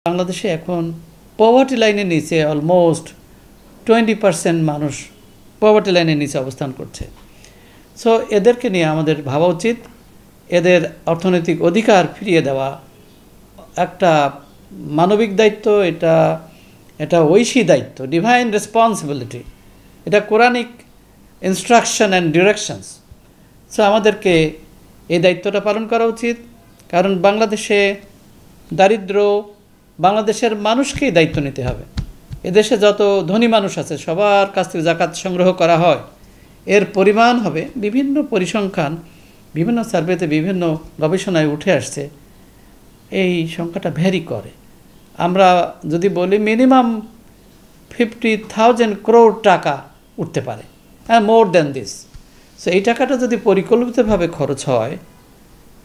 বাংলাদেশে এখন পভার্টি লাইনের নিচে অলমোস্ট 20% মানুষ পভার্টি লাইনের নিচে অবস্থান করছে। সো এদেরকে নিয়ে আমাদের ভাবা উচিত, এদের অর্থনৈতিক অধিকার ফিরিয়ে দেওয়া একটা মানবিক দায়িত্ব, এটা ঐশী দায়িত্ব, ডিভাইন রেসপন্সিবিলিটি, এটা Quranic instruction and directions. So আমাদেরকে এই দায়িত্বটা পালন করা উচিত, কারণ বাংলাদেশে দারিদ্র, বাংলাদেশের মানুষকেই দায়িত্ব নিতে হবে। এদেশে যত ধনী মানুষ আছে সবার কাছ থেকে জাকাত সংগ্রহ করা হয়, এর পরিমাণ হবে বিভিন্ন পরিসংখ্যান, বিভিন্ন সার্ভেতে, বিভিন্ন গবেষণায় উঠে আসছে, এই সংখ্যাটা ভ্যারি করে। আমরা যদি বলি মিনিমাম 50,000 crore টাকা উঠতে পারে, হ্যাঁ, মোর দ্যান দিস। সো এই টাকাটা যদি পরিকল্পিতভাবে খরচ হয়,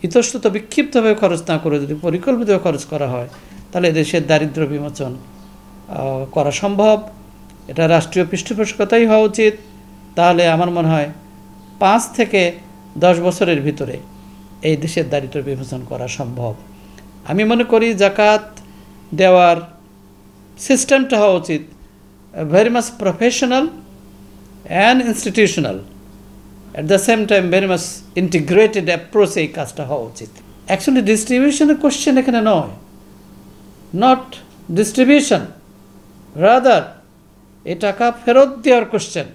ইতস্তত বিক্ষিপ্তভাবে খরচ না করে যদি পরিকল্পিতভাবে খরচ করা হয়, তাহলে দেশের দারিদ্র বিমোচন করা সম্ভব। এটা রাষ্ট্রীয় পৃষ্ঠপোষকতাই হওয়া উচিত। তাহলে আমার মনে হয় 5 থেকে 10 বছরের ভিতরে এই দেশের দারিদ্র বিমোচন করা সম্ভব। আমি মনে করি জাকাত দেওয়ার সিস্টেমটা হওয়া উচিত very much professional and institutional, at the same time very much integrated অ্যাপ্রোচে এই কাজটা হওয়া উচিত। অ্যাকচুয়ালি ডিস্ট্রিবিউশনের কোশ্চেন এখানে নয়, নট ডিস্ট্রিবিউশন, রাদার এই টাকা ফেরত দেওয়ার question.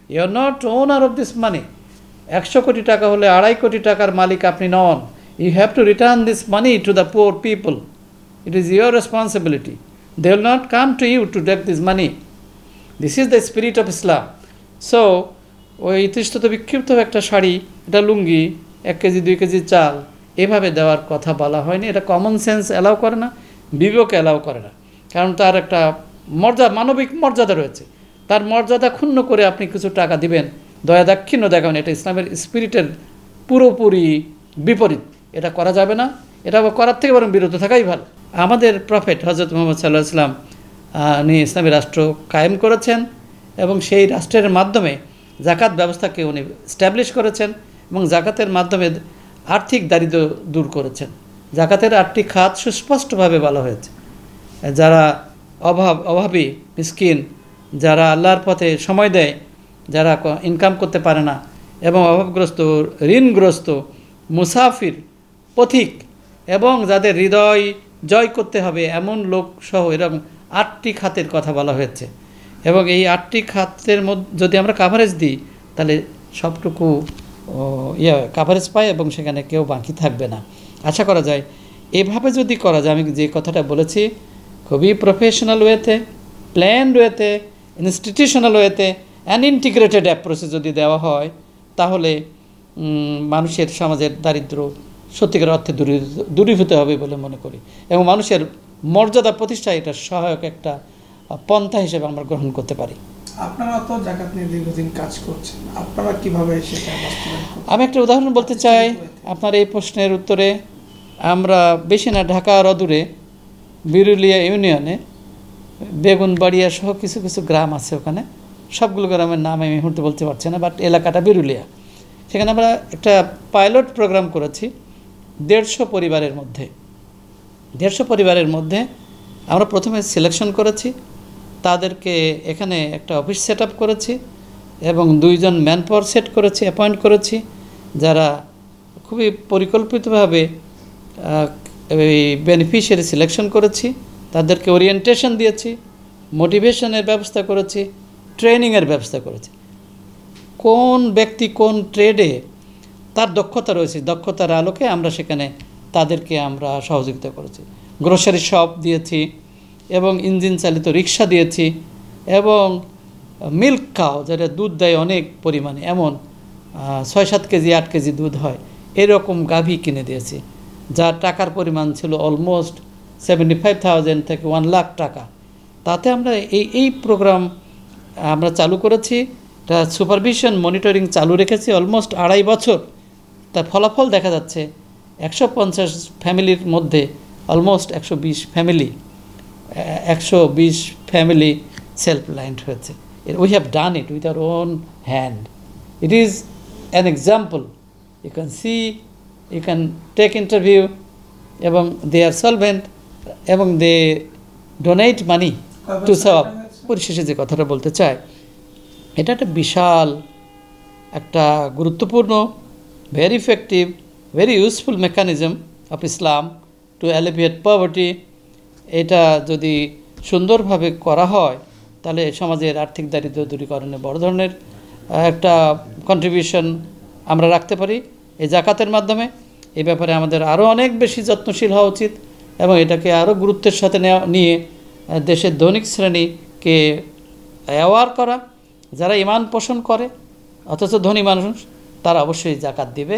You are not owner of this money. 100 crore টাকা হলে 2.5 কোটি টাকার মালিক আপনি নন। You have to return this money to the poor people. It is your responsibility. They will not come to you to take this money. This is the spirit of Islam. So ওই ইতস্তত বিক্ষিপ্ত একটা শাড়ি, এটা লুঙ্গি, 1 KG 2 KG চাল এভাবে দেওয়ার কথা বলা হয়নি। এটা কমন সেন্স অ্যালাউ করে না, বিবেক অ্যালাউ করে না। কারণ তার একটা মানবিক মর্যাদা রয়েছে। তার মর্যাদা ক্ষুণ্ণ করে আপনি কিছু টাকা দিবেন, দয়া দাক্ষিণ্য দেখাবেন, এটা ইসলামের স্পিরিটের পুরোপুরি বিপরীত। এটা করা যাবে না। এটা করার থেকে বরং বিরত থাকাই ভালো। আমাদের প্রফেট হজরত মুহাম্মদ সাল্লাল্লাহু আলাইহি ওয়াসাল্লাম উনি ইসলামী রাষ্ট্র কায়েম করেছেন এবং সেই রাষ্ট্রের মাধ্যমে জাকাত ব্যবস্থাকে উনি স্ট্যাবলিশ করেছেন এবং জাকাতের মাধ্যমে আর্থিক দারিদ্র দূর করেছেন। জাকাতের 8টি খাত সুস্পষ্টভাবে বলা হয়েছে। যারা অভাবী, মিসকিন, যারা আল্লাহর পথে সময় দেয়, যারা ইনকাম করতে পারে না এবং অভাবগ্রস্ত, ঋণগ্রস্ত, মুসাফির, পথিক এবং যাদের হৃদয় জয় করতে হবে এমন লোক সহ এরকম 8টি খাতের কথা বলা হয়েছে। এবং এই 8টি খাতের মধ্যে যদি আমরা কাভারেজ দিই, তাহলে সবটুকু কাভারেজ পায় এবং সেখানে কেউ বাকি থাকবে না। আশা করা যায় এভাবে যদি করা যায়, আমি যে কথাটা বলেছি, খুবই প্রফেশনাল ওয়েতে, প্ল্যান্ড ওয়েতে, ইনস্টিটিউশনাল ওয়েতে অ্যান্ড ইন্টিগ্রেটেড অ্যাপ্রোচে যদি দেওয়া হয়, তাহলে মানুষের সমাজের দারিদ্র সত্যিকার অর্থে দূরীভূত হবে বলে মনে করি এবং মানুষের মর্যাদা প্রতিষ্ঠায় এটা সহায়ক একটা পন্থা হিসেবে আমরা গ্রহণ করতে পারি। আপনারা তো জাকাত নিয়ে দীর্ঘদিন কাজ করছেন, আপনারা কিভাবে সেটা বাস্তবায়ন করছেন? আমি একটা উদাহরণ বলতে চাই আপনার এই প্রশ্নের উত্তরে। আমরা বেশি না, ঢাকার অদূরে বিরুলিয়া ইউনিয়নে বেগুনবাড়িয়া সহ কিছু কিছু গ্রাম আছে, ওখানে সবগুলো গ্রামের নাম আমি মুহূর্তে বলতে পারছি না, বাট এলাকাটা বিরুলিয়া। সেখানে আমরা একটা পাইলট প্রোগ্রাম করেছি 150 পরিবারের মধ্যে। 150 পরিবারের মধ্যে আমরা প্রথমে সিলেকশন করেছি, তাদেরকে এখানে একটা অফিস সেট আপ করেছি এবং 2 জন ম্যান পাওয়ার সেট করেছি, অ্যাপয়েন্ট করেছি, যারা খুবই পরিকল্পিতভাবে এই বেনিফিশিয়ারি সিলেকশন করেছি, তাদেরকে ওরিয়েন্টেশন দিয়েছি, মোটিভেশনের ব্যবস্থা করেছি, ট্রেনিংয়ের ব্যবস্থা করেছি। কোন ব্যক্তি কোন ট্রেডে তার দক্ষতা রয়েছে, দক্ষতার আলোকে আমরা সেখানে তাদেরকে আমরা সহযোগিতা করেছি। গ্রোসারি শপ দিয়েছি এবং ইঞ্জিন চালিত রিক্সা দিয়েছি এবং মিল্ক কাউ, যেটা দুধ দেয় অনেক পরিমাণে, এমন 6-7 কেজি 8 কেজি দুধ হয়, এরকম গাভী কিনে দিয়েছি, যার টাকার পরিমাণ ছিল অলমোস্ট 75,000 থেকে 1 লাখ টাকা। তাতে আমরা এই প্রোগ্রাম আমরা চালু করেছি, এটা সুপারভিশন মনিটরিং চালু রেখেছি অলমোস্ট 2.5 বছর। তার ফলাফল দেখা যাচ্ছে 150 ফ্যামিলির মধ্যে অলমোস্ট 120 ফ্যামিলি সেলফ রিলায়েন্ট হয়েছে। We have done it with our own hand. It is an example. You can see, you can take interview এবং দে আর সলভেন্ট এবং দে ডোনেট মানি কয় টু বছর সওয়াব। টাকা আছে? পরিশেষে যে কথাটা বলতে চাই, এটা একটা বিশাল একটা গুরুত্বপূর্ণ, very effective, very useful mechanism of Islam to alleviate poverty. এটা যদি সুন্দরভাবে করা হয় তাহলে সমাজের আর্থিক দারিদ্র্য দূরীকরণে বড় ধরনের একটা কন্ট্রিবিউশন আমরা রাখতে পারি এই জাকাতের মাধ্যমে। এই ব্যাপারে আমাদের আরও অনেক বেশি যত্নশীল হওয়া উচিত এবং এটাকে আরও গুরুত্বের সাথে নিয়ে দেশের ধনিক শ্রেণীকে অ্যাওয়ার করা। যারা ঈমান পোষণ করে অথচ ধনী মানুষ, তারা অবশ্যই জাকাত দিবে।